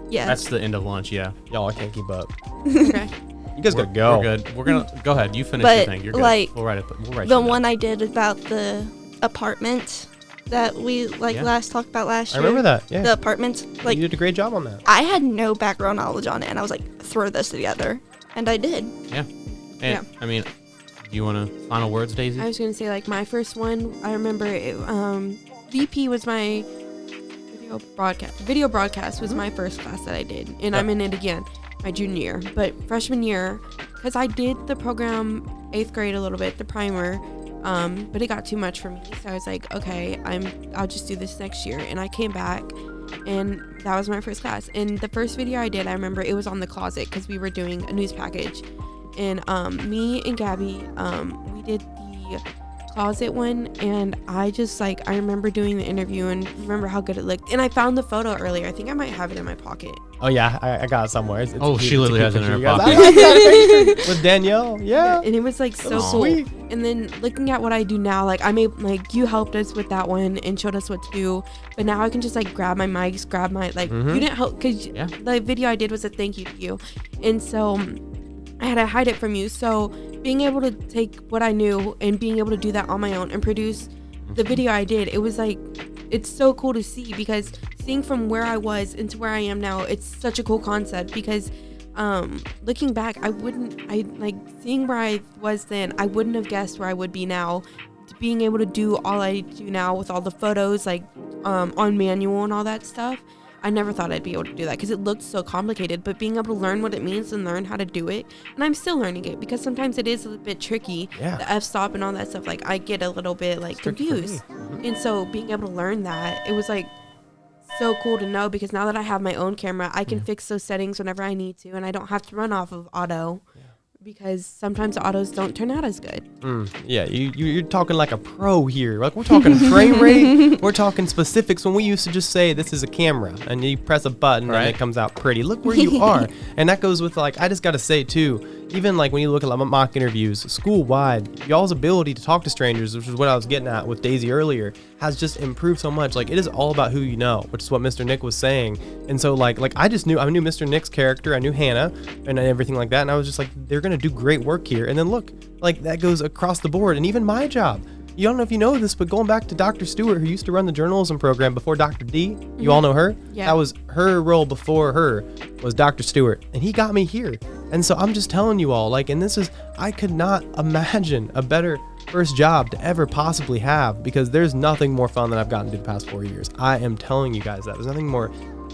yeah, That's the end of lunch. Yeah. Y'all, I can't keep up. Okay. You guys gotta go. We're good. We're gonna go ahead. You finish But, your thing. You're good. like, We'll write it. We'll write the you one down. I did about the apartment that we like Yeah. last talked about last I year. remember that. Yeah. The apartments, like, you did a great job on that. I had no background knowledge on it, and I was like, throw this together, and I did. Yeah. And Yeah. I mean, do you want to final words, Daisy? I was gonna say like my first one. I remember it, VP was my video broadcast was my first class that I did, and I'm in it again my junior year. But freshman year, because I did the program 8th grade a little bit, the primer, but it got too much for me, so I was like, okay, I'll just do this next year. And I came back, and that was my first class. And the first video I did, I remember it was on the closet because we were doing a news package, and me and Gabby, we did the closet one, and I just like, I remember doing the interview and remember how good it looked. And I found the photo earlier. I think I might have it in my pocket. Oh yeah, I got it somewhere. It's Oh, a cute- she it's a literally cute has it in picture, her you guys. pocket. I like that picture with Danielle. Yeah. And it was like so was cool. sweet. And then looking at what I do now, like I made, like, you helped us with that one and showed us what to do, but now I can just like grab my mics, grab my, like, Mhm. you didn't help because Yeah. the video I did was a thank you to you, and so I had to hide it from you. So being able to take what I knew and being able to do that on my own and produce the video I did, it was like, it's so cool to see, because seeing from where I was into where I am now, it's such a cool concept. Because looking back, I like seeing where I was then, I wouldn't have guessed where I would be now. Being able to do all I do now with all the photos, like on manual and all that stuff, I never thought I'd be able to do that because it looked so complicated. But being able to learn what it means and learn how to do it, and I'm still learning it because sometimes it is a bit tricky. Yeah. The f-stop and all that stuff, like I get a little bit like tricky for me. confused. And so being able to learn that, it was like so cool to know, because now that I have my own camera, I can fix those settings whenever I need to, and I don't have to run off of auto, because sometimes the autos don't turn out as good. Yeah, you're talking like a pro here. Like, we're talking frame rate. We're talking specifics. When we used to just say this is a camera and you press a button and Right. it comes out pretty. Look where you are. And that goes with, like, I just got to say too, even like when you look at like mock interviews school wide, y'all's ability to talk to strangers, which is what I was getting at with Daisy earlier, has just improved so much. Like, it is all about who you know, which is what Mr. Nick was saying. And so like I knew Mr. Nick's character, I knew Hannah and everything like that, and I was just like, they're gonna do great work here. And then look, like, that goes across the board. And even my job, you don't know if you know this, but going back to Dr. Stewart, who used to run the journalism program before Dr. D, you all know her? Yeah. That was her role before her, was Dr. Stewart. And he got me here. And so I'm just telling you all, like, and this is, I could not imagine a better first job to ever possibly have, because there's nothing more fun than I've gotten to do the past 4 years. I am telling you guys that. There's nothing more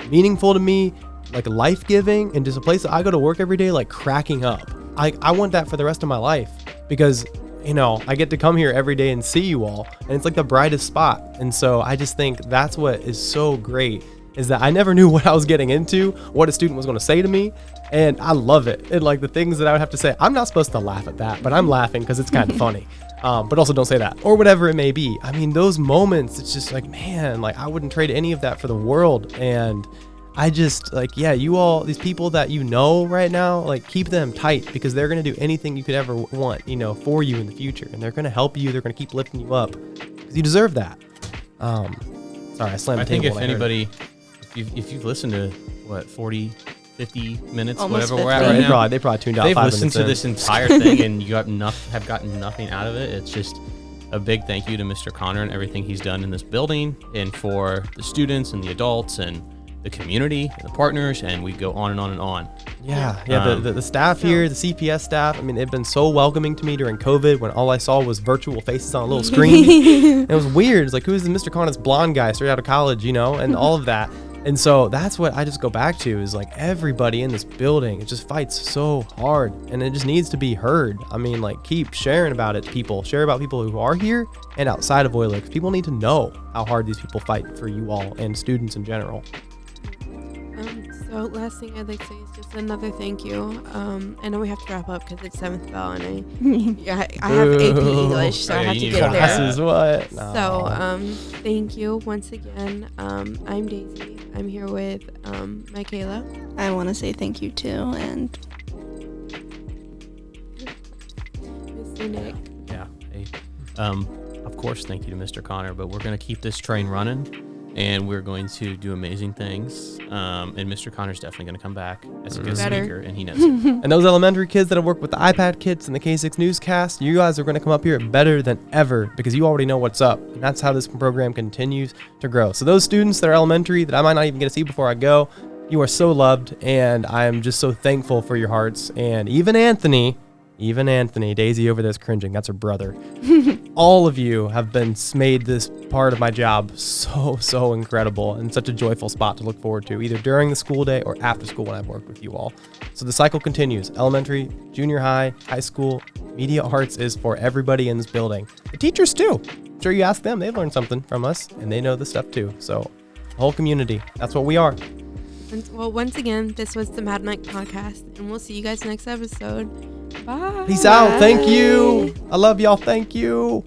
meaningful to me, like life-giving, and just a place that I go to work every day, like cracking up. I want that for the rest of my life, because, you know, I get to come here every day and see you all, and it's like the brightest spot. And so I just think that's what is so great, is that I never knew what I was getting into, what a student was going to say to me, and I love it. And like the things that I would have to say, I'm not supposed to laugh at that, but I'm laughing because it's kind of funny. But also don't say that, or whatever it may be. I mean, those moments, it's just like, man, like I wouldn't trade any of that for the world. And I just, like, yeah, you all, these people that you know right now, like, keep them tight, because they're going to do anything you could ever want, you know, for you in the future. And they're going to help you. They're going to keep lifting you up, because you deserve that. Sorry, I slammed the I think table if when I heard it. anybody, if you've listened to, what, 40, 50 minutes, Almost whatever we're at 50. right now, They probably tuned out they've 5 listened minutes to in. this entire thing and you have gotten nothing out of it. It's just a big thank you to Mr. Connor and everything he's done in this building, and for the students and the adults and the community and the partners, and we go on and on and on. Yeah, the staff So- here, the CPS staff, I mean, they've been so welcoming to me during COVID, when all I saw was virtual faces on a little screen. And it was weird. It's like, who is the Mr. Connor's blonde guy straight out of college, you know, and all of that. And so that's what I just go back to is like everybody in this building, it just fights so hard and it just needs to be heard. I mean, like keep sharing about it, people. Share about people who are here and outside of Oyler, because people need to know how hard these people fight for you all and students in general. So last thing I'd like to say is just another thank you. I know we have to wrap up because it's 7th bell and I have AP English, so I have to get there. Classes, what? No. So thank you once again. I'm Daisy. I'm here with Makayla. I want to say thank you too, and Mr. Nick. Yeah. Hey. Of course, thank you to Mr. Connor, but we're going to keep this train running and we're going to do amazing things. And Mr. Connor's definitely going to come back as a guest Better. speaker, and he knows it. And those elementary kids that have worked with the iPad kids and the K6 newscast, you guys are going to come up here better than ever because you already know what's up. And that's how this program continues to grow. So those students that are elementary that I might not even get to see before I go, you are so loved. And I am just so thankful for your hearts. And even Anthony, Daisy over there is cringing. That's her brother. All of you have made this part of my job so incredible and such a joyful spot to look forward to, either during the school day or after school when I've worked with you all. So the cycle continues. Elementary, junior high, high school, media arts is for everybody in this building. The teachers too. I'm sure you ask them, they've learned something from us and they know this stuff too. So the whole community, that's what we are. Well, once again, this was the Mad Mike podcast, and we'll see you guys next episode. Bye. Peace out. Thank you. I love y'all. Thank you.